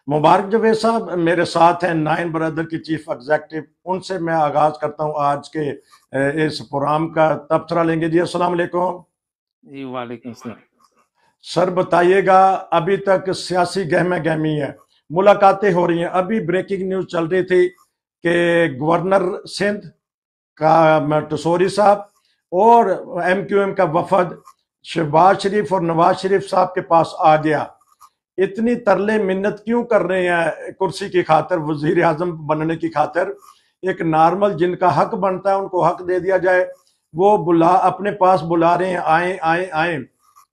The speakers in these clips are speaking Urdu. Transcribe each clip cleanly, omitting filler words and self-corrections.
مبارک جاوید صاحب میرے ساتھ ہیں نائن برادر کی چیف ایگزیکٹو، ان سے میں آغاز کرتا ہوں آج کے اس پروگرام کا تبصرہ لیں گے۔ جی السلام علیکم۔ جی وعلیکم السلام۔ سر بتائیے گا، ابھی تک سیاسی گہمہ گہمی ہے، ملاقاتیں ہو رہی ہیں، ابھی بریکنگ نیوز چل رہی تھی کہ گورنر سندھ کا ٹسوری صاحب اور ایم کیو ایم کا وفد شہباز شریف اور نواز شریف صاحب کے پاس آ گیا۔ اتنی ترلے منت کیوں کر رہے ہیں کرسی کی خاطر، وزیر اعظم بننے کی خاطر؟ ایک نارمل جن کا حق بنتا ہے ان کو حق دے دیا جائے، وہ اپنے پاس بلا رہے ہیں، آئیں آئیں آئیں۔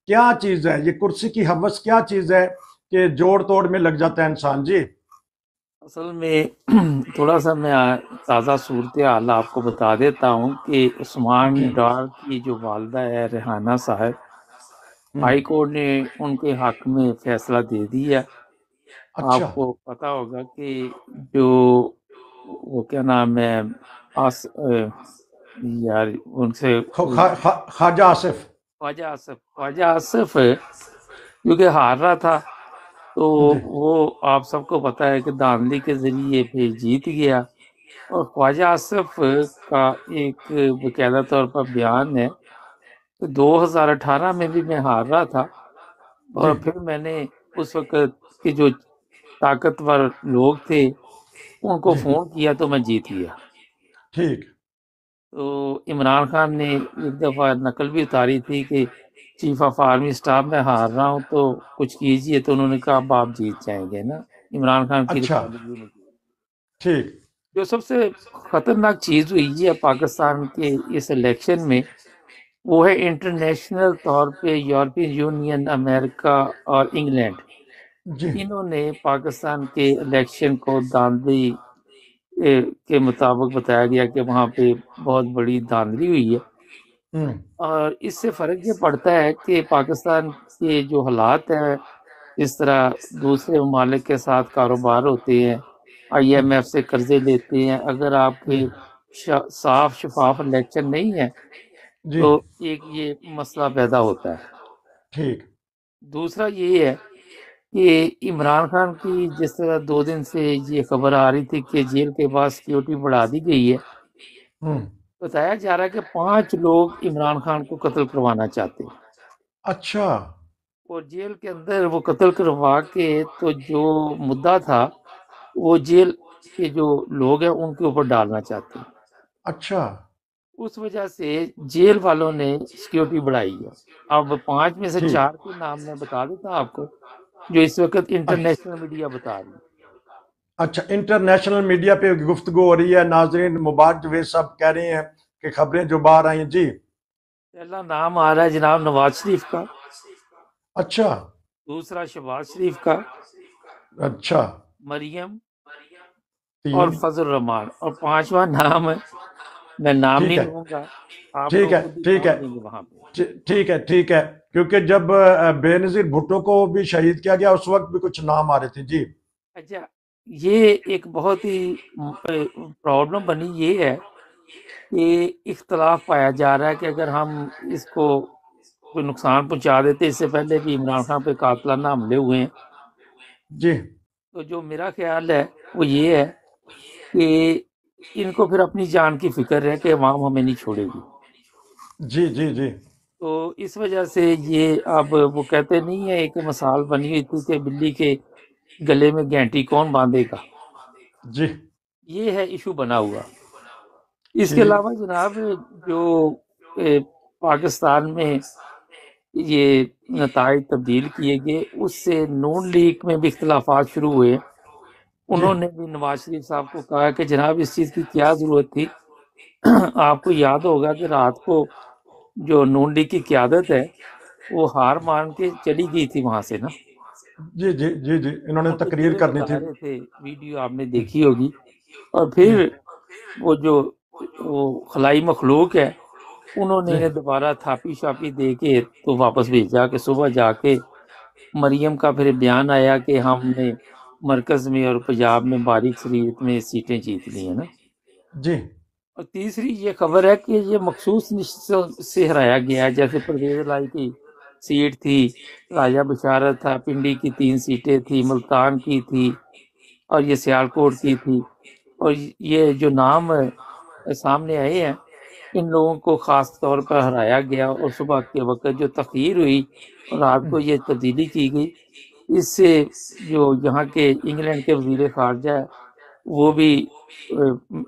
کیا چیز ہے یہ کرسی کی ہوس، کیا چیز ہے کہ جوڑ توڑ میں لگ جاتا ہے انسان؟ جی اصل میں تھوڑا سا میں تازہ صورتحال آپ کو بتا دیتا ہوں کہ عثمان ڈار کی جو والدہ ہے ریحانہ صاحب، ہائی کورٹ نے ان کے حق میں فیصلہ دے دیا۔ اچھا، آپ کو پتا ہوگا کہ جو وہ کیا نام ہے یار ان سے خواجہ آصف، خواجہ آصف کیونکہ ہار رہا تھا تو وہ آپ سب کو پتا ہے کہ دھاندلی کے ذریعے پھر جیت گیا، اور خواجہ آصف کا ایک باقاعدہ طور پر بیان ہے کہ 2018 میں بھی میں ہار رہا تھا، اور پھر میں نے اس وقت کے جو طاقتور لوگ تھے ان کو فون کیا تو میں جیت گیا۔ ٹھیک۔ تو عمران خان نے ایک دفعہ نقل بھی اتاری تھی کہ چیف آف آرمی سٹاف میں ہار رہا ہوں تو کچھ کیجئے، تو انہوں نے کہا اب آپ جیت جائیں گے نا، عمران خان کی اچھا، ریکارڈنگ بھی موجود ہے۔ ٹھیک۔ جو سب سے خطرناک چیز ہوئی ہے پاکستان کے اس الیکشن میں، وہ ہے انٹرنیشنل طور پہ یورپین یونین، امریکہ اور انگلینڈ، جی انہوں نے پاکستان کے الیکشن کو دھاندلی کے مطابق بتایا گیا کہ وہاں پہ بہت بڑی دھاندلی ہوئی ہے، اور اس سے فرق یہ پڑتا ہے کہ پاکستان کے جو حالات ہیں، جس طرح دوسرے ممالک کے ساتھ کاروبار ہوتے ہیں، آئی ایم ایف سے قرضے لیتے ہیں، اگر آپ کے صاف شفاف الیکشن نہیں ہے جی تو ایک یہ مسئلہ پیدا ہوتا ہے۔ ٹھیک۔ دوسرا یہ ہے کہ عمران خان کی جس طرح 2 دن سے یہ خبر آ رہی تھی کہ جیل کے بعد سیکیورٹی بڑھا دی گئی ہے، بتایا جا رہا ہے کہ 5 لوگ عمران خان کو قتل کروانا چاہتے ہیں، اچھا، اور جیل کے اندر وہ قتل کروا کے تو جو مدعا تھا وہ جیل کے جو لوگ ہیں ان کے اوپر ڈالنا چاہتے ہیں۔ اچھا، اس وجہ سے جیل والوں نے سیکیورٹی بڑھائی ہے۔ اب 5 میں سے 4 کے نام میں بتا دیتا ہوں آپ کو، جو اس وقت انٹرنیشنل میڈیا بتا رہی ہے۔ اچھا، انٹرنیشنل میڈیا پہ گفتگو ہو رہی ہے۔ ناظرین، مبارک جاوید صاحب کہہ رہے ہیں کہ خبریں جو باہر آئی ہیں۔ جی پہلا نام آ رہا ہے جناب نواز شریف کا، اچھا، دوسرا شہباز شریف کا، اچھا، مریم اور 3۔ فضل الرحمان، اور 5واں نام ہے میں نام ٹھیک نہیں ہے، لوں گا، آپ ٹھیک لوگ ہے، خود ہی ٹھیک ہے، پہنچ جائیں گے وہاں پہ۔ ٹھیک ہے، ٹھیک ہے، کیونکہ جب بے نظیر بھٹو کو بھی شہید کیا گیا اس وقت بھی کچھ نام آ رہے تھے۔ جی اچھا، یہ ایک بہت ہی پرابلم بنی یہ ہے کہ اختلاف پایا جا رہا ہے کہ اگر ہم اس کو کوئی نقصان پہنچا دیتے، اس سے پہلے بھی عمران خان پہ قاتلانہ حملے ہوئے ہیں، جی تو جو میرا خیال ہے وہ یہ ہے کہ ان کو پھر اپنی جان کی فکر ہے کہ عوام ہمیں نہیں چھوڑے گی، جی جی جی تو اس وجہ سے یہ اب وہ کہتے نہیں ہے، ایک مثال بنی ہوئی تھی کہ بلی کے گلے میں گھنٹی کون باندھے گا، جی یہ ہے ایشو بنا ہوا۔ اس کے ٹھیک۔ علاوہ جناب جو پاکستان میں یہ نتائج تبدیل کیے گئے، اس سے نون لیگ میں بھی اختلافات شروع ہوئے۔ جی انہوں نے بھی نواز شریف صاحب کو کہا کہ جناب اس چیز کی کیا ضرورت تھی، آپ کو یاد ہوگا کہ رات کو جو نون لیگ کی قیادت ہے وہ ہار مان کے چلی گئی تھی وہاں سے نا، جی جی جی جی انہوں نے ان کے تقریر چہرے کرنی بتا تھی۔ رہے تھے، ویڈیو آپ نے دیکھی ہوگی، اور پھر وہ جو وہ خلائی مخلوق ہے انہوں نے انہیں دوبارہ تھاپی شاپی دے کے تو واپس بھیجا کہ صبح جا کے مریم کا پھر بیان آیا کہ ہم نے مرکز میں اور پنجاب میں باریک شریعت میں سیٹیں جیت لی ہیں نا، جی اور تیسری یہ خبر ہے کہ یہ مخصوص نشستوں سے ہرایا گیا ہے، جیسے پرویز الہی کی سیٹ تھی، راجہ بشارت تھا، پنڈی کی 3 سیٹیں تھی، ملتان کی تھی اور یہ سیالکوٹ کی تھی. اور یہ جو نام سامنے آئے ہیں ان لوگوں کو خاص طور پر ہرایا گیا، اور صبح کے وقت جو تقریر ہوئی اور رات کو یہ تبدیلی کی گئی. اس سے جو یہاں کے انگلینڈ کے وزیر خارجہ ہے وہ بھی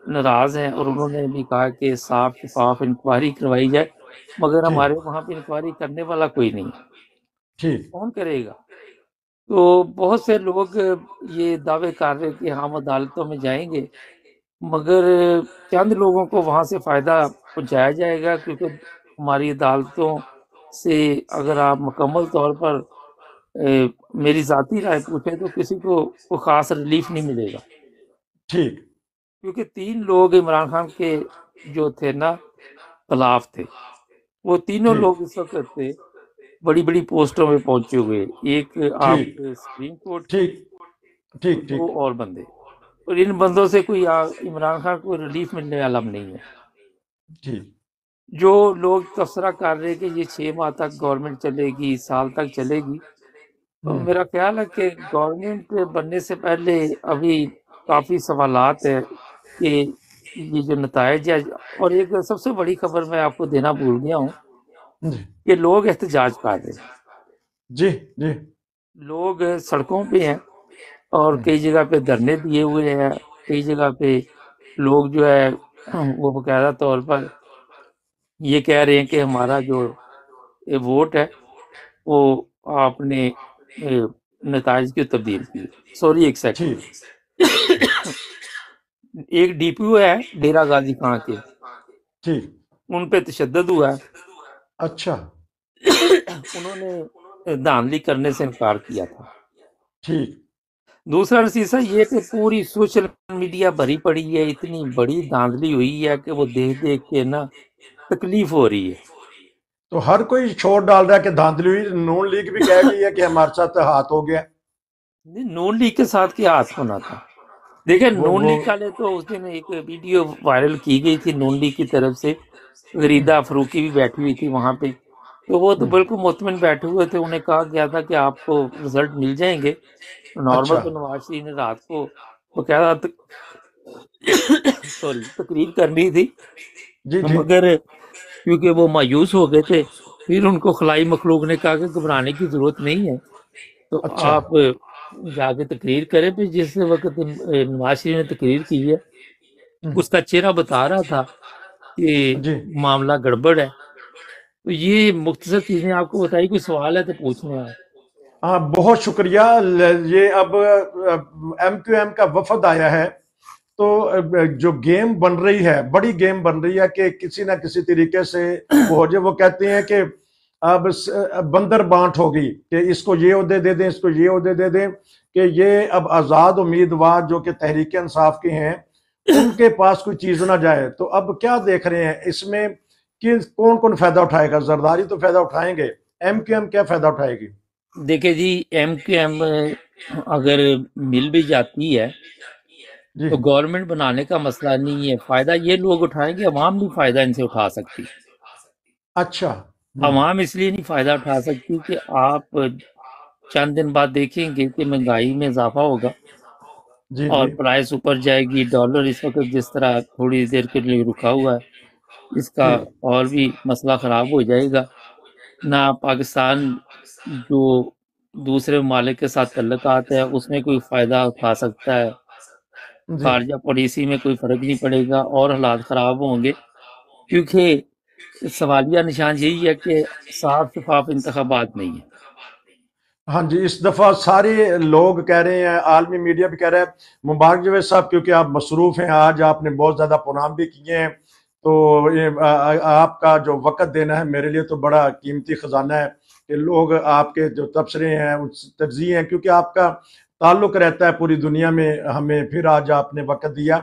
ناراض ہیں، اور انہوں نے بھی کہا کہ صاف شفاف انکوائری کروائی جائے، مگر ٹھیک ہمارے وہاں پہ انکوائری کرنے والا کوئی نہیں ہے. ٹھیک کون کرے گا؟ تو بہت سے لوگ یہ دعوے کر رہے کہ ہم عدالتوں میں جائیں گے، مگر چند لوگوں کو وہاں سے فائدہ پہنچایا جائے گا، کیونکہ ہماری عدالتوں سے اگر آپ مکمل طور پر میری ذاتی رائے پوچھیں تو کسی کو کوئی خاص ریلیف نہیں ملے گا. ٹھیک کیونکہ 3 لوگ عمران خان کے جو تھے نا خلاف تھے، وہ تینوں ٹھیک لوگ اس وقت تھے بڑی بڑی پوسٹوں میں پہنچے ہوئے. ایک آپ ٹھیک سپریم کورٹ کے، ٹھیک ٹھیک اور ٹھیک 2 اور بندے، اور ان بندوں سے کوئی عمران خان کو ریلیف ملنے والا نہیں ہے. ٹھیک جو لوگ تبصرہ کر رہے کہ یہ 6 ماہ تک گورنمنٹ چلے گی، سال تک چلے گی، تو میرا خیال ہے کہ گورنمنٹ بننے سے پہلے ابھی کافی سوالات ہیں کہ یہ جو نتائج ہے. اور ایک سب سے بڑی خبر میں آپ کو دینا بھول گیا ہوں جی کہ لوگ احتجاج کر رہے ہیں، جی جی لوگ سڑکوں پہ ہیں، اور کئی جگہ پہ دھرنے دیے ہوئے ہیں، کئی جگہ پہ لوگ جو ہے وہ باقاعدہ طور پر یہ کہہ رہے ہیں کہ ہمارا جو ووٹ ہے وہ آپ نے نتائج کی تبدیل کی. سوری ایک سیکنڈ. ٹھیک ایک ڈی پی او ہے ڈیرہ غازی خان کے، ٹھیک ان پہ تشدد ہوا ہے. اچھا انہوں نے دھاندلی کرنے سے انکار کیا تھا. ٹھیک دوسرا نصیصہ یہ کہ پوری سوشل میڈیا بھری پڑی ہے، اتنی بڑی دھاندلی ہوئی ہے کہ وہ دیکھ دیکھ کے نا تکلیف ہو رہی ہے. تو ہر کوئی چھوڑ ڈال رہا ہے کہ دھاندلی ہوئی. نون لیگ بھی کہہ گئی ہے کہ ہمارے ساتھ ہاتھ ہو گیا. نون لیگ کے ساتھ کیا ہاتھ ہونا تھا؟ دیکھیں نون وہ لیگ والے تو اس دن ایک ویڈیو وائرل کی گئی تھی نون لیگ کی طرف سے، غریدہ فروقی بھی بیٹھی ہوئی تھی وہاں پہ، تو وہ تو بالکل مطمئن بیٹھے ہوئے تھے. انہیں کہا گیا تھا کہ آپ کو رزلٹ مل جائیں گے. نارمل اچھا تو نواز شریف نے رات کو باقاعدہ سوری تقریر کرنی تھی، جی جی مگر کیونکہ وہ مایوس ہو گئے تھے، پھر ان کو خلائی مخلوق نے کہا کہ گھبرانے کی ضرورت نہیں ہے، تو اچھا آپ جا کے تقریر کریں. پھر جس وقت نواز شریف نے تقریر کی ہے اس کا چہرہ بتا رہا تھا کہ جی معاملہ گڑبڑ ہے. تو یہ مختصر چیزیں آپ کو بتائی. کوئی سوال ہے تو پوچھنے آپ. ہاں بہت شکریہ. یہ اب ایم کیو ایم کا وفد آیا ہے تو جو گیم بن رہی ہے بڑی گیم بن رہی ہے کہ کسی نہ کسی طریقے سے وہ ہو جائے. وہ کہتے ہیں کہ اب بندر بانٹ ہوگی کہ اس کو یہ عہدے دے دیں، اس کو یہ عہدے دے دیں، کہ یہ اب آزاد امیدوار جو کہ تحریک انصاف کے ہیں ان کے پاس کوئی چیز نہ جائے. تو اب کیا دیکھ رہے ہیں اس میں کہ کون کون فائدہ اٹھائے گا؟ زرداری تو فائدہ اٹھائیں گے، ایم کیو ایم کیا فائدہ اٹھائے گی؟ دیکھیں جی ایم کیو ایم اگر مل بھی جاتی ہے جی تو گورنمنٹ بنانے کا مسئلہ نہیں ہے. فائدہ یہ لوگ اٹھائیں گے، عوام بھی فائدہ ان سے اٹھا سکتی. اچھا عوام اس لیے نہیں فائدہ اٹھا سکتی کہ آپ چند دن بعد دیکھیں گے کہ مہنگائی میں اضافہ ہوگا جی اور جی پرائس اوپر جائے گی. ڈالر اس وقت جس طرح تھوڑی دیر کے لیے رکا ہوا ہے اس کا ٹھیک اور بھی مسئلہ خراب ہو جائے گا. نہ پاکستان جو دوسرے ممالک کے ساتھ تعلقات ہے اس میں کوئی فائدہ اٹھا سکتا ہے، جی خارجہ پالیسی میں کوئی فرق نہیں پڑے گا اور حالات خراب ہوں گے. کیونکہ سوالیہ نشان یہی ہے کہ صاف شفاف انتخابات نہیں ہیں. ہاں جی. اس دفعہ سارے لوگ کہہ رہے ہیں، عالمی میڈیا بھی کہہ رہا ہے مبارک جاوید صاحب کیونکہ آپ مصروف ہیں، آج آپ نے بہت زیادہ پروگرام بھی کیے ہیں، تو آپ کا جو وقت دینا ہے میرے لیے تو بڑا قیمتی خزانہ ہے کہ لوگ آپ کے جو تبصرے ہیں ترجیح ہیں، کیونکہ آپ کا تعلق رہتا ہے پوری دنیا میں، ہمیں پھر آج آپ نے وقت دیا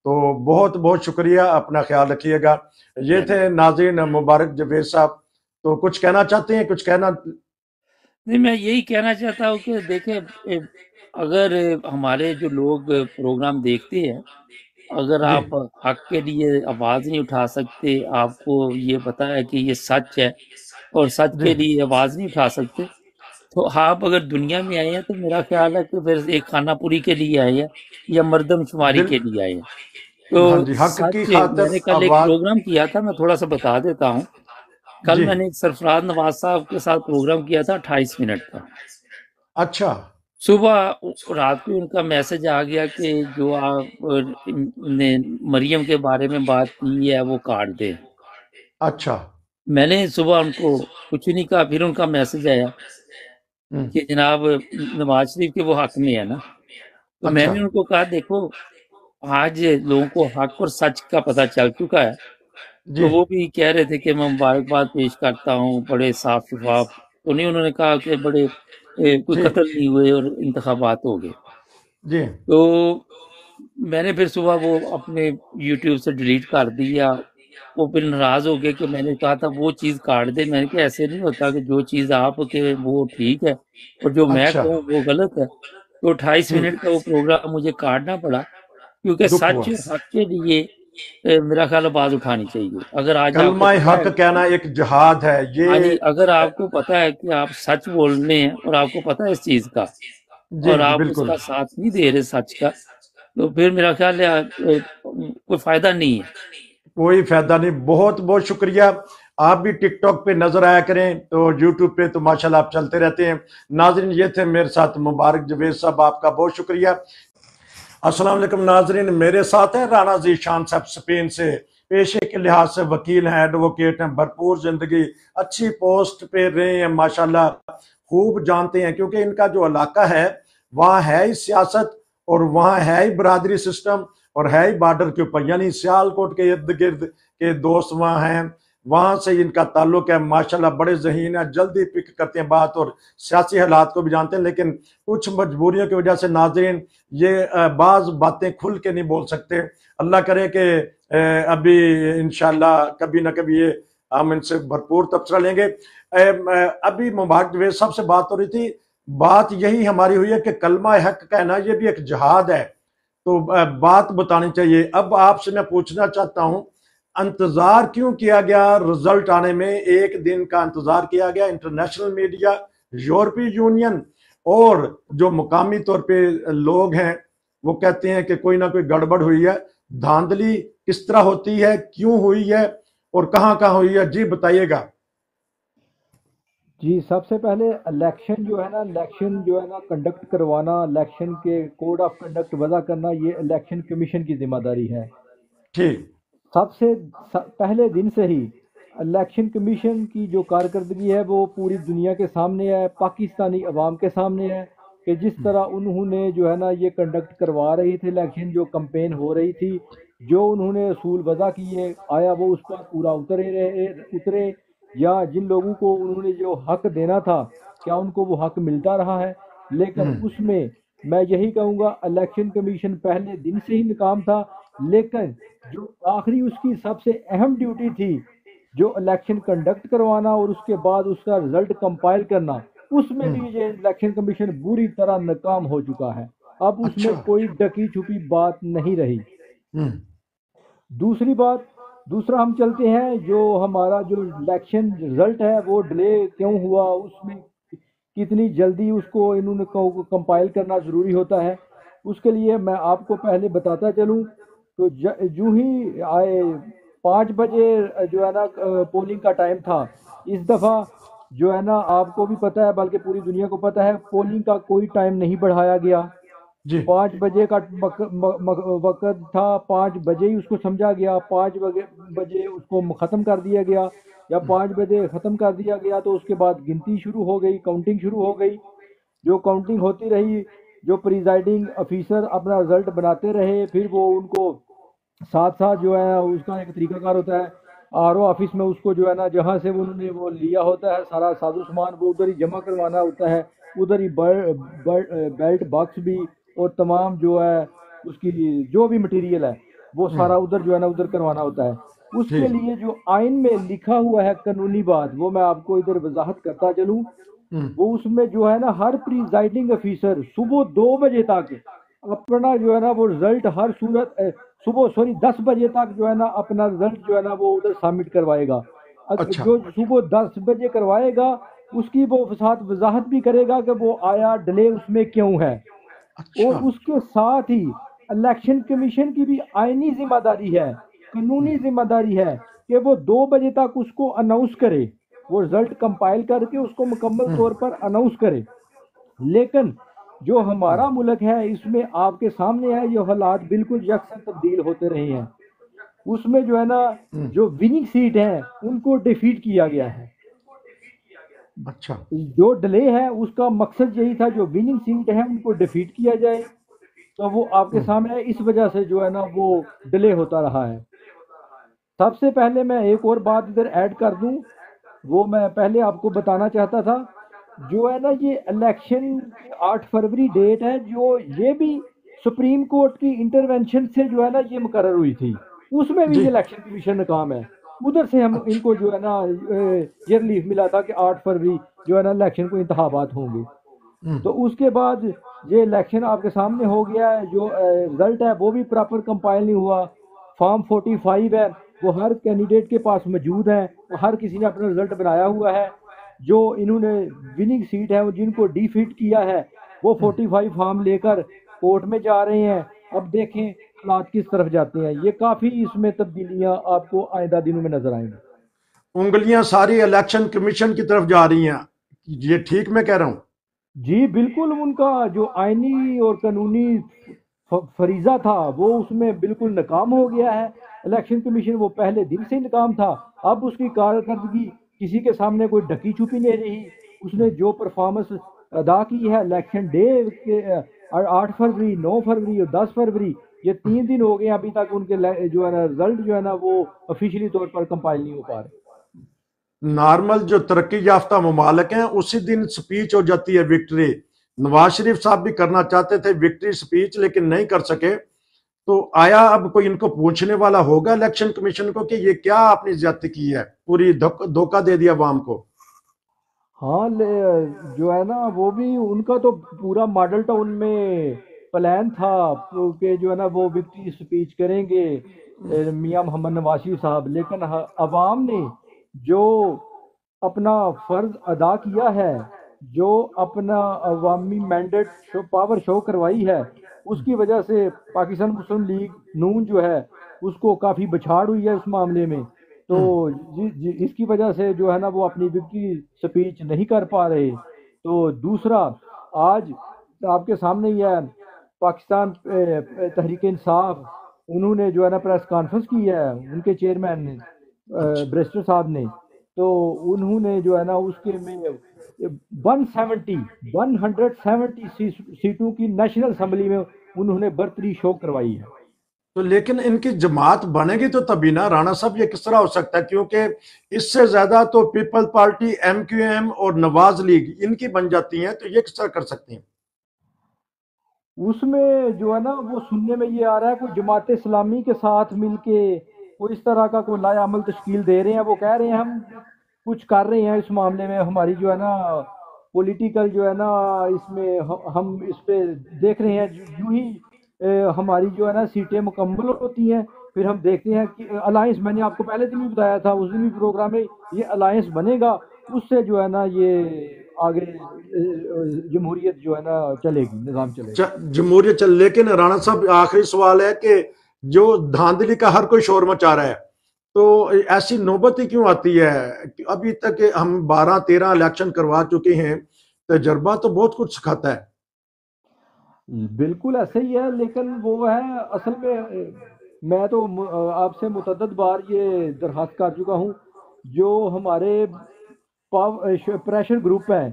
تو بہت بہت شکریہ. اپنا خیال رکھیے گا. یہ چلیں. تھے ناظرین مبارک جاوید صاحب. تو کچھ کہنا چاہتے ہیں؟ کچھ کہنا؟ نہیں میں یہی کہنا چاہتا ہوں کہ دیکھیں اگر ہمارے جو لوگ پروگرام دیکھتے ہیں اگر جی آپ حق کے لیے آواز نہیں اٹھا سکتے، آپ کو یہ پتا ہے کہ یہ سچ ہے اور سچ جی کے لیے آواز نہیں اٹھا سکتے، تو آپ اگر دنیا میں آئے ہیں تو میرا خیال ہے کہ پھر ایک خانہ پوری کے لیے آئے ہیں یا مردم شماری بل کے لیے آئے ہیں۔ تو ہاں جی، حق کی سچ، خاطر میں نے کل ایک آواز. پروگرام کیا تھا، میں تھوڑا سا بتا دیتا ہوں۔ کل جی میں نے ایک سرفراز نواز صاحب کے ساتھ پروگرام کیا تھا 28 منٹ کا۔ اچھا صبح رات کو ان کا میسج آ گیا کہ جو آپ نے مریم کے بارے میں بات کی ہے وہ کاٹ دیں۔ اچھا میں نے صبح ان کو کچھ نہیں کہا، پھر ان کا میسج آیا ہم، کہ جناب نواز شریف کے وہ حق میں ہے نا، تو میں اچھا نے ان کو کہا دیکھو آج لوگوں کو حق اور سچ کا پتہ چل چکا ہے، جی تو وہ بھی کہہ رہے تھے کہ میں مبارکباد پیش کرتا ہوں، بڑے صاف شفاف، تو نہیں انہوں نے کہا کہ بڑے کوئی جی قتل نہیں ہوئے اور انتخابات ہو گئے۔ جی تو میں نے پھر صبح وہ اپنے یوٹیوب سے ڈیلیٹ کر دیا۔ وہ پھر ناراض ہو گئے کہ میں نے کہا تھا وہ چیز کاٹ دے، میں نے کہا ایسے نہیں ہوتا کہ جو چیز آپ کے وہ ٹھیک ہے اور جو میں اچھا کہوں وہ غلط ہے۔ تو 28 ٹھیک، منٹ کا وہ پروگرام مجھے کاٹنا پڑا، کیونکہ دکھ ہوا. سچ اور حق کے لیے میرا خیال آواز اٹھانی چاہیے۔ اگر آج آپ کو کلمہ پتا ہے، حق کہنا ایک جہاد ہے ہاں یہ. جی، اگر آپ کو پتا ہے کہ آپ سچ بول رہے ہیں اور آپ کو پتا ہے اس چیز کا جی اور جی آپ اس بالکل، کا ساتھ نہیں دے رہے سچ کا، تو پھر میرا خیال ہے کوئی فائدہ نہیں ہے۔ کوئی فائدہ نہیں. بہت بہت شکریہ. آپ بھی ٹک ٹاک پہ نظر آیا کریں، تو یوٹیوب پہ تو ماشاءاللہ آپ چلتے رہتے ہیں. ناظرین یہ تھے میرے ساتھ مبارک جوید صاحب، آپ کا بہت شکریہ. السلام علیکم ناظرین، میرے ساتھ ہیں رانا ذیشان صاحب اسپین سے. پیشے کے لحاظ سے وکیل ہیں، ایڈوکیٹ ہیں، بھرپور زندگی، اچھی پوسٹ پہ رہے ہیں ماشاءاللہ، خوب جانتے ہیں کیونکہ ان کا جو علاقہ ہے وہاں ہے ہی سیاست اور وہاں ہے ہی برادری سسٹم اور ہے ہی بارڈر کے اوپر، یعنی سیالکوٹ کے ارد گرد کے دوست وہاں ہیں، وہاں سے ان کا تعلق ہے. ماشاءاللہ بڑے ذہین ہیں، جلدی پک کرتے ہیں بات اور سیاسی حالات کو بھی جانتے ہیں، لیکن کچھ مجبوریوں کی وجہ سے ناظرین یہ بعض باتیں کھل کے نہیں بول سکتے. اللہ کرے کہ ابھی انشاءاللہ کبھی نہ کبھی یہ ہم ان سے بھرپور تبصرہ لیں گے. ابھی مبارک جوید صاحب سے بات ہو رہی تھی، بات یہی ہماری ہوئی ہے کہ کلمہ حق کہنا یہ بھی ایک جہاد ہے، تو بات بتانی چاہیے. اب آپ سے میں پوچھنا چاہتا ہوں، انتظار کیوں کیا گیا رزلٹ آنے میں؟ ایک دن کا انتظار کیا گیا. انٹرنیشنل میڈیا، یورپی یونین اور جو مقامی طور پہ لوگ ہیں وہ کہتے ہیں کہ کوئی نہ کوئی گڑبڑ ہوئی ہے. دھاندلی کس طرح ہوتی ہے، کیوں ہوئی ہے اور کہاں کہاں ہوئی ہے؟ جی بتائیے گا. جی، سب سے پہلے الیکشن جو ہے نا کنڈکٹ کروانا، الیکشن کے کوڈ آف کنڈکٹ وضع کرنا، یہ الیکشن کمیشن کی ذمہ داری ہے۔ ٹھیک سب سے پہلے دن سے ہی الیکشن کمیشن کی جو کارکردگی ہے وہ پوری دنیا کے سامنے ہے، پاکستانی عوام کے سامنے ہے، کہ جس طرح انہوں نے جو ہے نا یہ کنڈکٹ کروا رہی تھی الیکشن، جو کمپین ہو رہی تھی، جو انہوں نے اصول وضع کیے، آیا وہ اس پر پورا اترے، یا جن لوگوں کو انہوں نے جو حق دینا تھا کیا ان کو وہ حق ملتا رہا ہے؟ لیکن اس میں میں یہی کہوں گا الیکشن کمیشن پہلے دن سے ہی ناکام تھا، لیکن جو آخری اس کی سب سے اہم ڈیوٹی تھی، جو الیکشن کنڈکٹ کروانا اور اس کے بعد اس کا رزلٹ کمپائل کرنا، اس میں بھی یہ الیکشن کمیشن بری طرح ناکام ہو چکا ہے۔ اب اس میں اچھا کوئی ڈکی چھپی بات نہیں رہی۔ دوسرا ہم چلتے ہیں، جو ہمارا جو الیکشن رزلٹ ہے وہ ڈیلے کیوں ہوا، اس میں کتنی جلدی اس کو انہوں نے کمپائل کرنا ضروری ہوتا ہے۔ اس کے لیے میں آپ کو پہلے بتاتا چلوں، تو جو ہی آئے 5 بجے جو ہے نا پولنگ کا ٹائم تھا، اس دفعہ جو ہے نا آپ کو بھی پتہ ہے بلکہ پوری دنیا کو پتہ ہے، پولنگ کا کوئی ٹائم نہیں بڑھایا گیا۔ جی 5 بجے کا وقت تھا، 5 بجے ہی اس کو سمجھا گیا، 5 بجے اس کو ختم کر دیا گیا، یا 5 بجے ختم کر دیا گیا تو اس کے بعد گنتی شروع ہو گئی، کاؤنٹنگ شروع ہو گئی۔ جو کاؤنٹنگ ہوتی رہی، جو پریزائڈنگ افیسر اپنا رزلٹ بناتے رہے، پھر وہ ان کو ساتھ ساتھ جو ہے اس کا ایک طریقہ کار ہوتا ہے، آر او آفس میں اس کو جو ہے نا جہاں سے انہوں نے وہ لیا ہوتا ہے سارا ساز و سامان، وہ ادھر ہی جمع کروانا ہوتا ہے، ادھر ہی بیلٹ باکس بھی اور تمام جو ہے اس کی جو بھی مٹیریل ہے وہ سارا ادھر جو ہے نا ادھر کروانا ہوتا ہے۔ اس کے ٹھیک لیے جو آئین میں لکھا ہوا ہے قانونی بات، وہ میں آپ کو ادھر وضاحت کرتا چلوں۔ وہ اس میں جو ہے نا ہر پریزائڈنگ افیسر صبح 2 بجے تک اپنا جو ہے نا وہ رزلٹ ہر صورت صبح 10 بجے تک جو ہے نا اپنا رزلٹ جو ہے نا وہ ادھر سبمٹ کروائے گا. اچھا جو صبح 10 بجے کروائے گا اس کی وہ ساتھ وضاحت بھی کرے گا کہ وہ آیا ڈیلے اس میں کیوں ہے. اور اچھا اس کے ساتھ ہی الیکشن کمیشن کی بھی آئینی ذمہ داری ہے، قانونی ذمہ داری ہے کہ وہ 2 بجے تک اس کو اناؤنس کرے، وہ رزلٹ کمپائل کر کے اس کو مکمل طور پر اناؤنس کرے. لیکن جو ہمارا ملک ہے اس میں آپ کے سامنے ہے یہ حالات بالکل یکساں تبدیل ہوتے رہے ہیں. اس میں جو ہے نا جو وننگ سیٹ ہیں ان کو ڈیفیٹ کیا گیا ہے. اچھا جو ڈیلے ہے اس کا مقصد یہی تھا جو وننگ سیٹ ہے ان کو ڈیفیٹ کیا جائے. تو وہ آپ کے سامنے ہے، اس وجہ سے جو ہے نا وہ ڈیلے ہوتا رہا ہے. سب سے پہلے میں ایک اور بات ادھر ایڈ کر دوں، وہ میں پہلے آپ کو بتانا چاہتا تھا. جو ہے نا یہ الیکشن 8 فروری ڈیٹ ہے، جو یہ بھی سپریم کورٹ کی انٹرونشن سے جو ہے نا یہ مقرر ہوئی تھی. اس میں بھی جی یہ الیکشن کمیشن ناکام ہے. ادھر سے ہم ان اچھا کو جو ہے نا یہ ریلیف ملا تھا کہ 8 فروری جو ہے نا الیکشن کو انتخابات ہوں گے. تو اس کے بعد یہ الیکشن آپ کے سامنے ہو گیا ہے. جو رزلٹ ہے وہ بھی پراپر کمپائل نہیں ہوا. فارم 45 ہے وہ ہر کینڈیڈیٹ کے پاس موجود ہے، ہر کسی نے اپنا رزلٹ بنایا ہوا ہے. جو انہوں نے وننگ سیٹ ہے جن کو ڈی فیٹ کیا ہے وہ 45 فارم لے کر کورٹ میں جا رہے ہیں. اب دیکھیں حالات کس طرف جاتے ہیں. یہ کافی اس میں تبدیلیاں آپ کو آئندہ دنوں میں نظر آئیں گی. انگلیاں ساری الیکشن کمیشن کی طرف جا رہی ہیں، یہ ٹھیک میں کہہ رہا ہوں؟ جی بالکل، ان کا جو آئینی اور قانونی فریضہ تھا وہ اس میں بالکل ناکام ہو گیا ہے. الیکشن کمیشن وہ پہلے دن سے ناکام تھا. اب اس کی کارکردگی کسی کے سامنے کوئی ڈھکی چھپی نہیں رہی. اس نے جو پرفارمنس ادا کی ہے الیکشن ڈے کے 8 فروری 9 فروری اور 10 فروری یہ 3 دن ہو گئے ابھی تک ان کے جو ہے نا رزلٹ جو ہے نا وہ آفیشلی طور پر کمپائل نہیں ہو پا رہے. نارمل جو ترقی یافتہ ممالک ہیں اسی دن سپیچ ہو جاتی ہے وکٹری. نواز شریف صاحب بھی کرنا چاہتے تھے وکٹری سپیچ لیکن نہیں کر سکے. تو آیا اب کوئی ان کو پوچھنے والا ہوگا الیکشن کمیشن کو کہ یہ کیا آپ نے زیادتی کی ہے، پوری دھوکہ دے دیا عوام کو؟ ہاں جو ہے نا وہ بھی ان کا تو پورا ماڈل ٹاؤن میں پلان تھا کہ جو ہے نا وہ وکٹری سپیچ کریں گے میاں محمد نواز شریف صاحب. لیکن عوام نے جو اپنا فرض ادا کیا ہے، جو اپنا عوامی مینڈیٹ پاور شو کروائی ہے، اس کی وجہ سے پاکستان مسلم لیگ نون جو ہے اس کو کافی بچھاڑ ہوئی ہے اس معاملے میں. تو اس کی وجہ سے جو ہے نا وہ اپنی وکٹری سپیچ نہیں کر پا رہے. تو دوسرا آج آپ کے سامنے ہی ہے پاکستان تحریک انصاف، انہوں نے جو ہے نا پریس کانفرنس کی ہے ان کے چیئرمین نے اچھا بریسٹر صاحب نے. تو انہوں نے جو ہے نا اس کے میں 170 سیٹوں کی نیشنل اسمبلی میں انہوں نے برتری شو کروائی ہے. تو لیکن ان کی جماعت بنے گی تو تبھی نا رانا صاحب، یہ کس طرح ہو سکتا ہے؟ کیونکہ اس سے زیادہ تو people party M Q M اور نواز لیگ ان کی بن جاتی ہیں، تو یہ کس طرح کر سکتی ہیں؟ اس میں جو ہے نا وہ سننے میں یہ آ رہا ہے کوئی جماعت اسلامی کے ساتھ مل کے کوئی اس طرح کا کوئی لائے عمل تشکیل دے رہے ہیں. وہ کہہ رہے ہیں ہم کچھ کر رہے ہیں اس معاملے میں، ہماری جو ہے نا پولیٹیکل جو ہے نا اس میں ہم اس پہ دیکھ رہے ہیں. یوں ہی ہماری جو ہے نا سیٹیں مکمل ہوتی ہیں پھر ہم دیکھتے ہیں کہ الائنس، میں نے آپ کو پہلے دن بھی بتایا تھا اس دن بھی پروگرام میں، یہ الائنس بنے گا اس سے جو ہے نا یہ آگے جمہوریت جو ہے نا چلے گی، نظام چلے گا. جمہوریت چل. لیکن رانا صاحب آخری سوال ہے کہ جو دھاندلی کا ہر کوئی شور مچا رہا ہے تو ایسی نوبت ہی کیوں آتی ہے؟ ابھی تک ہم 12-13 الیکشن کروا چکے ہیں، تجربہ تو بہت کچھ سکھاتا ہے. بالکل ایسے ہی ہے، لیکن وہ ہے اصل میں تو آپ سے متعدد بار یہ درخواست کر چکا ہوں، جو ہمارے پریشر گروپ ہیں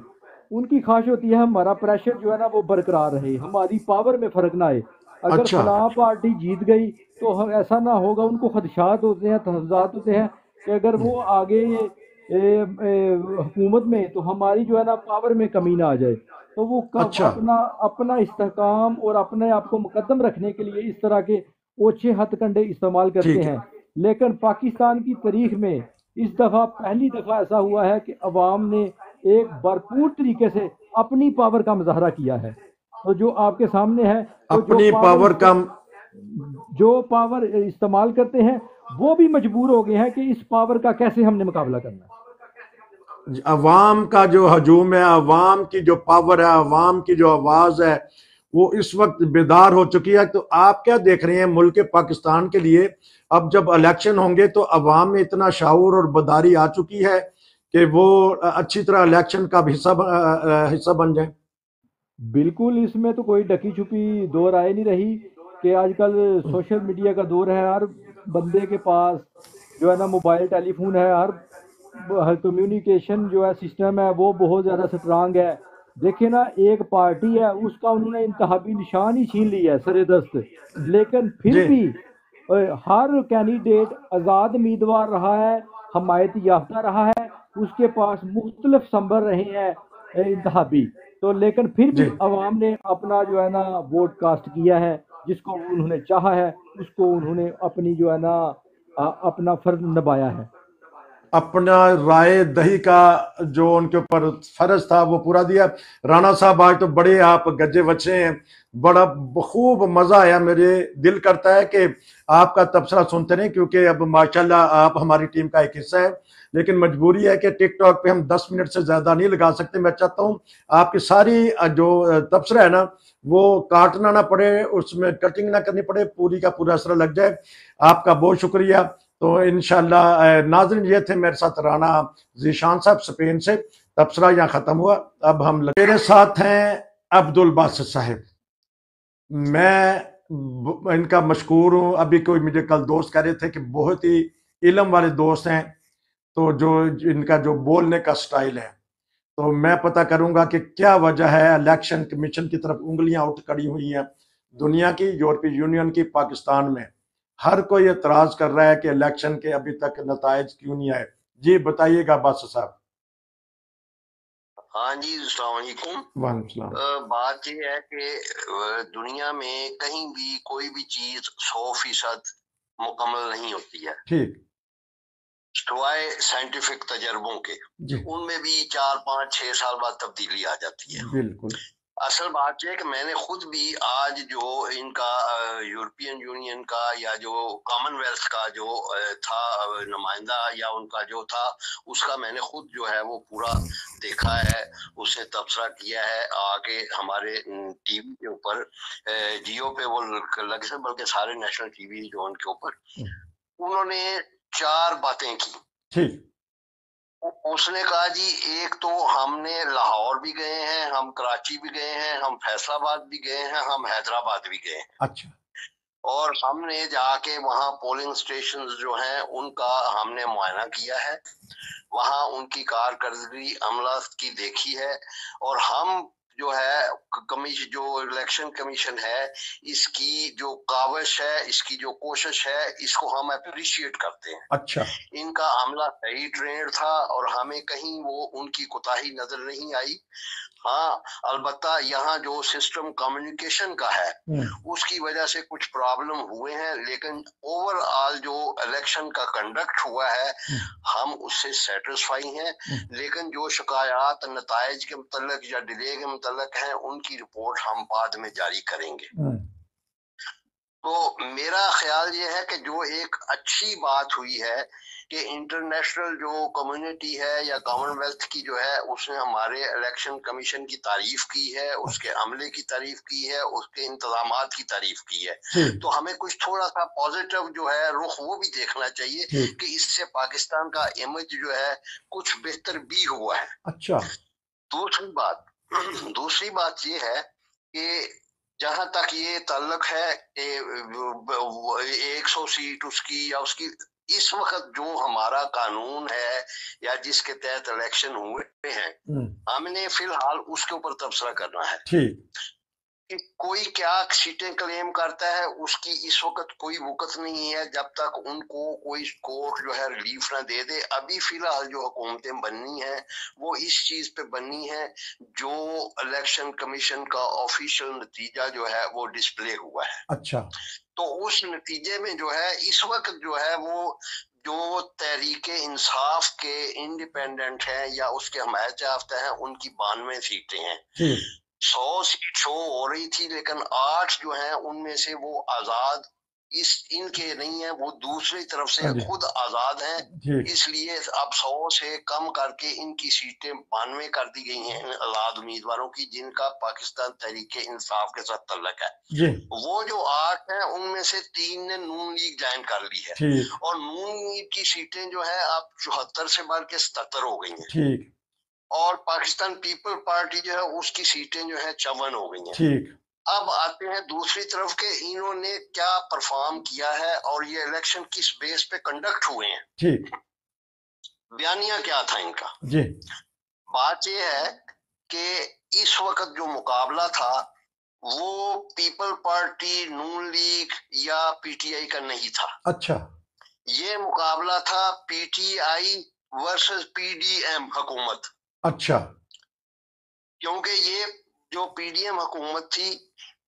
ان کی خواہش ہوتی ہے ہمارا پریشر جو ہے نا وہ برقرار رہے، ہماری پاور میں فرق نہ آئے. اگر اچھا فلاں پارٹی جیت گئی تو ایسا نہ ہوگا، ان کو خدشات ہوتے ہیں، تحفظات ہوتے ہیں کہ اگر وہ آگے حکومت میں تو ہماری جو ہے نا پاور میں کمی نہ آ جائے. تو وہ اچھا اپنا استحکام اور اپنے آپ کو مقدم رکھنے کے لیے اس طرح کے اوچھے ہتھ کنڈے استعمال کرتے ٹھیک ہے. ہیں. لیکن پاکستان کی تاریخ میں اس دفعہ پہلی دفعہ ایسا ہوا ہے کہ عوام نے ایک بھرپور طریقے سے اپنی پاور کا مظاہرہ کیا ہے. تو جو آپ کے سامنے ہے تو جو اپنی پاور کا جو پاور استعمال کرتے ہیں وہ بھی مجبور ہو گئے ہیں کہ اس پاور کا کیسے ہم نے مقابلہ کرنا ہے۔ عوام کا جو ہجوم ہے، عوام کی جو پاور ہے، عوام کی جو آواز ہے، وہ اس وقت بیدار ہو چکی ہے۔ تو آپ کیا دیکھ رہے ہیں ملک پاکستان کے لیے؟ اب جب الیکشن ہوں گے تو عوام میں اتنا شعور اور بیداری آ چکی ہے کہ وہ اچھی طرح الیکشن کا حصہ بن جائیں؟ بالکل، اس میں تو کوئی ڈکی چھپی دو رائے نہیں رہی کہ آج کل سوشل میڈیا کا دور ہے، ہر بندے کے پاس جو ہے نا موبائل ٹیلی فون ہے، ہر کمیونیکیشن جو ہے سسٹم ہے وہ بہت زیادہ سٹرانگ ہے۔ دیکھیں نا، ایک پارٹی ہے اس کا انہوں نے انتخابی نشان ہی چھین لیا ہے سر دست، لیکن پھر جی بھی ہر کینڈیڈیٹ آزاد امیدوار رہا ہے، حمایت یافتہ رہا ہے، اس کے پاس مختلف سمبر رہے ہیں انتخابی، تو لیکن پھر جی بھی عوام نے اپنا جو ہے نا ووٹ کاسٹ کیا ہے، جس کو انہوں نے چاہا ہے اس کو انہوں نے اپنی جو ہے نا اپنا فرض نبھایا ہے۔ اپنا رائے دہی کا جو ان کے اوپر فرض تھا وہ پورا دیا۔ رانا صاحب آج تو بڑے آپ گجے بچے ہیں، بڑا خوب مزہ آیا، میرے دل کرتا ہے کہ آپ کا تبصرہ سنتے رہیں، کیونکہ اب ماشاءاللہ آپ ہماری ٹیم کا ایک حصہ ہے، لیکن مجبوری ہے کہ ٹک ٹاک پہ ہم 10 منٹ سے زیادہ نہیں لگا سکتے۔ میں چاہتا ہوں آپ کی ساری جو تبصرہ ہے نا وہ کاٹنا نہ پڑے، اس میں کٹنگ نہ کرنی پڑے، پوری کا پورا اثر لگ جائے۔ آپ کا بہت شکریہ۔ تو انشاءاللہ ناظرین، یہ تھے میرے ساتھ رانا ذیشان صاحب اسپین سے۔ تبصرہ یہاں ختم ہوا، اب ہم میرے ساتھ ہیں عبدالباسط صاحب۔ میں ان کا مشکور ہوں۔ ابھی کوئی مجھے کل دوست کہہ رہے تھے کہ بہت ہی علم والے دوست ہیں، تو جو ان کا جو بولنے کا سٹائل ہے، تو میں پتہ کروں گا کہ کیا وجہ ہے الیکشن کمیشن کی طرف انگلیاں اٹھ کھڑی ہوئی ہیں دنیا کی، یورپی یونین کی، پاکستان میں ہر کوئی اعتراض کر رہا ہے کہ الیکشن کے ابھی تک نتائج کیوں نہیں آئے۔ جی بتائیے گا باسط صاحب۔ ہاں جی، السلام علیکم۔ وعلیکم السلام۔ بات یہ ہے کہ دنیا میں کہیں بھی کوئی بھی چیز 100% مکمل نہیں ہوتی ہے، ٹھیک، سوائے سائنٹیفک تجربوں کے، جی ان میں بھی 4 5 6 سال بعد تبدیلی آ جاتی ہے۔ بالکل، اصل بات یہ ہے کہ میں نے خود بھی آج جو ان کا یورپین یونین کا یا جو کامن ویلتھ کا جو تھا نمائندہ یا ان کا جو تھا، اس کا میں نے خود جو ہے وہ پورا دیکھا ہے، اس نے تبصرہ کیا ہے آگے ہمارے ٹی وی کے اوپر، جیو پہ وہ لگ سے، بلکہ سارے نیشنل ٹی وی جو ان کے اوپر انہوں نے 4 باتیں کی۔ ٹھیک، اس نے کہا جی ایک تو ہم نے لاہور بھی گئے ہیں، ہم کراچی بھی گئے ہیں، ہم فیصل آباد بھی گئے ہیں، ہم حیدرآباد بھی گئے ہیں، اچھا، اور ہم نے جا کے وہاں پولنگ سٹیشنز جو ہیں ان کا ہم نے معائنہ کیا ہے، وہاں ان کی کارکردگی عملہ کی دیکھی ہے، اور ہم جو ہے جو الیکشن کمیشن ہے اس کی جو کاوش ہے، اس کی جو کوشش ہے، اس کو ہم اپریشیٹ کرتے ہیں۔ اچھا، ان کا عملہ صحیح ٹرینڈ تھا اور ہمیں کہیں وہ ان کی کوتاہی نظر نہیں آئی۔ ہاں البتہ یہاں جو سسٹم کمیونیکیشن کا ہے اس کی وجہ سے کچھ پرابلم ہوئے ہیں، لیکن اوور آل جو الیکشن کا کنڈکٹ ہوا ہے ہم اس سے سیٹسفائی ہیں، لیکن جو شکایات نتائج کے متعلق یا ڈیلے کے متعلق ہیں ان کی رپورٹ ہم بعد میں جاری کریں گے۔ تو میرا خیال یہ ہے کہ جو ایک اچھی بات ہوئی ہے کہ انٹرنیشنل جو کمیونٹی ہے یا کامن ویلتھ کی جو ہے اس نے ہمارے الیکشن کمیشن کی تعریف کی ہے، اس کے عملے کی تعریف کی ہے، اس کے انتظامات کی تعریف کی ہے، تو ہمیں کچھ تھوڑا سا پازیٹیو جو ہے رخ وہ بھی دیکھنا چاہیے کہ اس سے پاکستان کا امیج جو ہے کچھ بہتر بھی ہوا ہے۔ اچھا، دوسری بات یہ ہے کہ جہاں تک یہ تعلق ہے کہ 100 سیٹ اس کی یا اس کی، اس وقت جو ہمارا قانون ہے یا جس کے تحت الیکشن ہوئے ہیں ہم نے فی الحال اس کے اوپر تبصرہ کرنا ہے۔ ٹھیک، کہ کوئی کیا سیٹیں کلیم کرتا ہے اس کی اس وقت کوئی وقت نہیں ہے جب تک ان کو کوئی کورٹ جو ہے ریلیف نہ دے دے۔ ابھی فی الحال جو حکومتیں بننی ہیں وہ اس چیز پہ بننی ہے جو الیکشن کمیشن کا آفیشیل نتیجہ جو ہے وہ ڈسپلے ہوا ہے۔ اچھا، تو اس نتیجے میں جو ہے اس وقت جو ہے وہ جو تحریک انصاف کے انڈیپینڈنٹ ہیں یا اس کے حمایت یافتہ ہیں ان کی 92 سیٹیں ہیں۔ 100 سیٹ شو ہو رہی تھی لیکن 8 جو ہیں ان میں سے وہ آزاد ان کے نہیں ہیں، وہ دوسری طرف سے ہاں جی خود آزاد ہیں، ٹھیک اس لیے اب 100 سے کم کر کے ان کی سیٹیں 92 کر دی گئی ہیں ان آزاد امیدواروں کی، جن کا پاکستان تحریک انصاف کے ساتھ تعلق ہے۔ جی وہ جو 8 ہیں ان میں سے 3 نے نون لیگ جوائن کر لی ہے، ٹھیک اور نون لیگ کی سیٹیں جو ہے اب 74 سے بڑھ کے 77 ہو گئی ہیں، ٹھیک اور پاکستان پیپل پارٹی جو ہے اس کی سیٹیں جو ہے 54 ہو گئی ہیں۔ ٹھیک اب آتے ہیں دوسری طرف کہ انہوں نے کیا پرفارم کیا ہے اور یہ الیکشن کس بیس پہ کنڈکٹ ہوئے ہیں، ٹھیک بیانیہ کیا تھا ان کا۔ جی بات یہ ہے کہ اس وقت جو مقابلہ تھا وہ پیپل پارٹی، نون لیگ یا پی ٹی آئی کا نہیں تھا، اچھا یہ مقابلہ تھا P T I versus P D M حکومت، اچھا کیونکہ یہ جو پی ڈی ایم حکومت تھی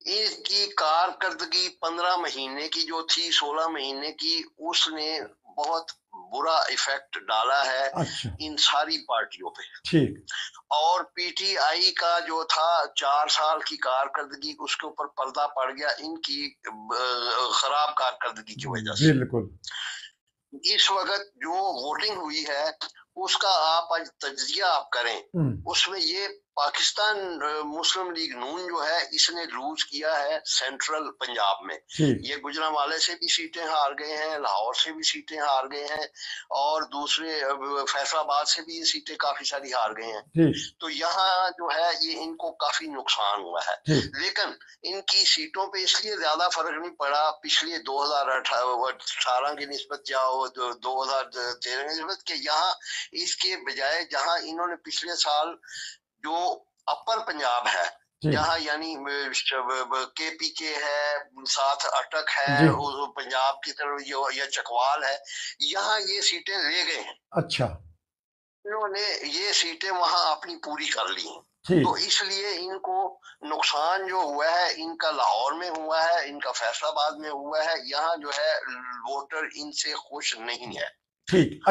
اس کی کارکردگی 15 مہینے کی جو تھی، 16 مہینے کی، اس نے بہت برا ایفیکٹ ڈالا ہے اچھا ان ساری پارٹیوں پہ، ٹھیک اور پی ٹی آئی کا جو تھا 4 سال کی کارکردگی اس کے اوپر پردہ پڑ گیا ان کی خراب کارکردگی کی وجہ سے۔ بالکل اس وقت جو ووٹنگ ہوئی ہے اس کا آپ آج تجزیہ آپ کریں، اس میں یہ پاکستان مسلم لیگ نون جو ہے اس نے لوز کیا ہے سینٹرل پنجاب میں، ٹھیک یہ گجرانوالے سے بھی سیٹیں ہار گئے ہیں، لاہور سے بھی سیٹیں ہار گئے ہیں، اور دوسرے فیصل آباد سے بھی یہ سیٹیں کافی ساری ہار گئے ہیں، ٹھیک تو یہاں جو ہے یہ ان کو کافی نقصان ہوا ہے۔ ٹھیک لیکن ان کی سیٹوں پہ اس لیے زیادہ فرق نہیں پڑا پچھلے 2018 کی نسبت یا 2013 کی نسبت، کہ یہاں اس کے بجائے جہاں انہوں نے پچھلے سال جو اپر پنجاب ہے ٹھیک جہاں یعنی کے پی کے ہے، ساتھ اٹک ہے، جی پنجاب کی طرف یا چکوال ہے، یہاں یہ سیٹیں لے گئے ہیں، اچھا انہوں نے یہ سیٹیں وہاں اپنی پوری کر لی ہیں، ٹھیک تو اس لیے ان کو نقصان جو ہوا ہے ان کا لاہور میں ہوا ہے، ان کا فیصل آباد میں ہوا ہے، یہاں جو ہے ووٹر ان سے خوش نہیں ہے۔ ٹھیک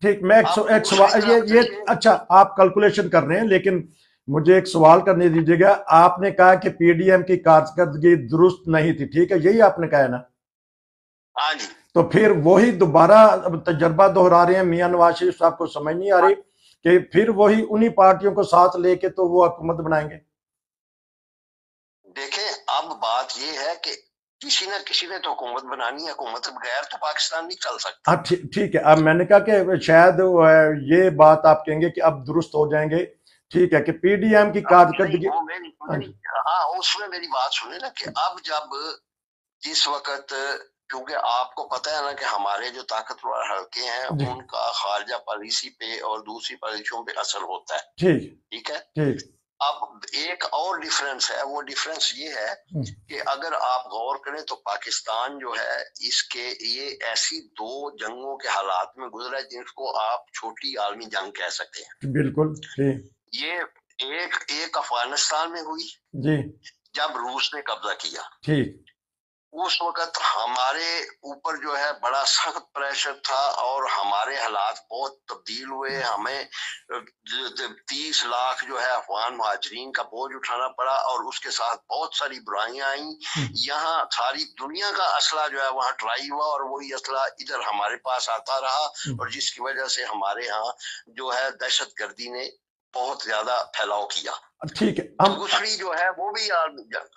ٹھیک میں اب ایک دوسری سوال طرف یہ دیکھیں، اچھا آپ کیلکولیشن کر رہے ہیں، لیکن مجھے ایک سوال کرنے دیجیے گا۔ آپ نے کہا کہ پی ڈی ایم کی کارکردگی درست نہیں تھی، ٹھیک ہے، یہی آپ نے کہا ہے نا؟ ہاں جی، تو پھر وہی دوبارہ تجربہ دہرا رہے ہیں میاں نواز شریف صاحب کو، سمجھ نہیں آ رہی کہ پھر وہی انہی پارٹیوں کو ساتھ لے کے تو وہ حکومت بنائیں گے؟ دیکھیں اب بات یہ ہے کہ کسی نہ کسی نے تو حکومت بنانی ہے، حکومت بغیر تو پاکستان نہیں چل سکتا۔ ہاں ٹھیک ہے، اب میں نے کہا کہ شاید یہ بات آپ کہیں گے کہ اب درست ہو جائیں گے، ٹھیک ہے، کہ پی ڈی ایم کی کارکردگی ہاں اس میں میری بات سنیں نا، کہ اب جب جس وقت، کیونکہ آپ کو پتہ ہے نا کہ ہمارے جو طاقتور حلقے ہیں ان کا خارجہ پالیسی پہ اور دوسری پالیسیوں پہ اثر ہوتا ہے، ٹھیک ٹھیک ہے۔ ٹھیک اب ایک اور ڈیفرنس ہے، وہ ڈیفرنس یہ ہے کہ اگر آپ غور کریں تو پاکستان جو ہے اس کے یہ ایسی 2 جنگوں کے حالات میں گزرا ہے جن کو آپ چھوٹی عالمی جنگ کہہ سکتے ہیں۔ بالکل ٹھیک یہ ایک افغانستان میں ہوئی جی جب روس نے قبضہ کیا، ٹھیک اس وقت ہمارے اوپر جو ہے بڑا سخت پریشر تھا اور ہمارے حالات بہت تبدیل ہوئے، ہمیں 30 لاکھ جو ہے افغان مہاجرین کا بوجھ اٹھانا پڑا، اور اس کے ساتھ بہت ساری برائیاں آئیں، یہاں ساری دنیا کا اسلحہ جو ہے وہاں ٹرائی ہوا اور وہی اسلحہ ادھر ہمارے پاس آتا رہا، اور جس کی وجہ سے ہمارے ہاں جو ہے دہشت گردی نے بہت زیادہ پھیلاؤ کیا۔ ٹھیک ہے، دوسری جو ہے وہ بھی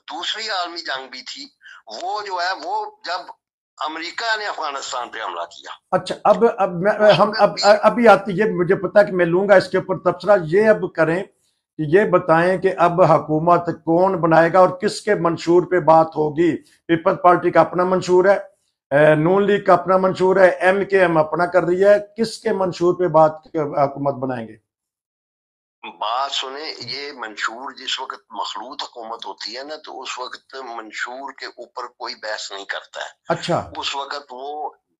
دوسری عالمی جنگ بھی تھی، وہ جو ہے وہ جب امریکہ نے افغانستان پہ حملہ کیا۔ اچھا ہم ابھی آتی، یہ مجھے پتا کہ میں لوں گا اس کے اوپر تبصرہ، یہ اب کریں کہ یہ بتائیں کہ اب حکومت کون بنائے گا اور کس کے منشور پہ بات ہوگی؟ پیپل پارٹی کا اپنا منشور ہے، نون لیگ کا اپنا منشور ہے، ایم کے ایم اپنا کر رہی ہے، کس کے منشور پہ بات حکومت بنائیں گے؟ بات سنیں، یہ منشور جس وقت مخلوط حکومت ہوتی ہے نا تو اس وقت منشور کے اوپر کوئی بحث نہیں کرتا ہے، اچھا اس وقت وہ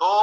2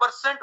%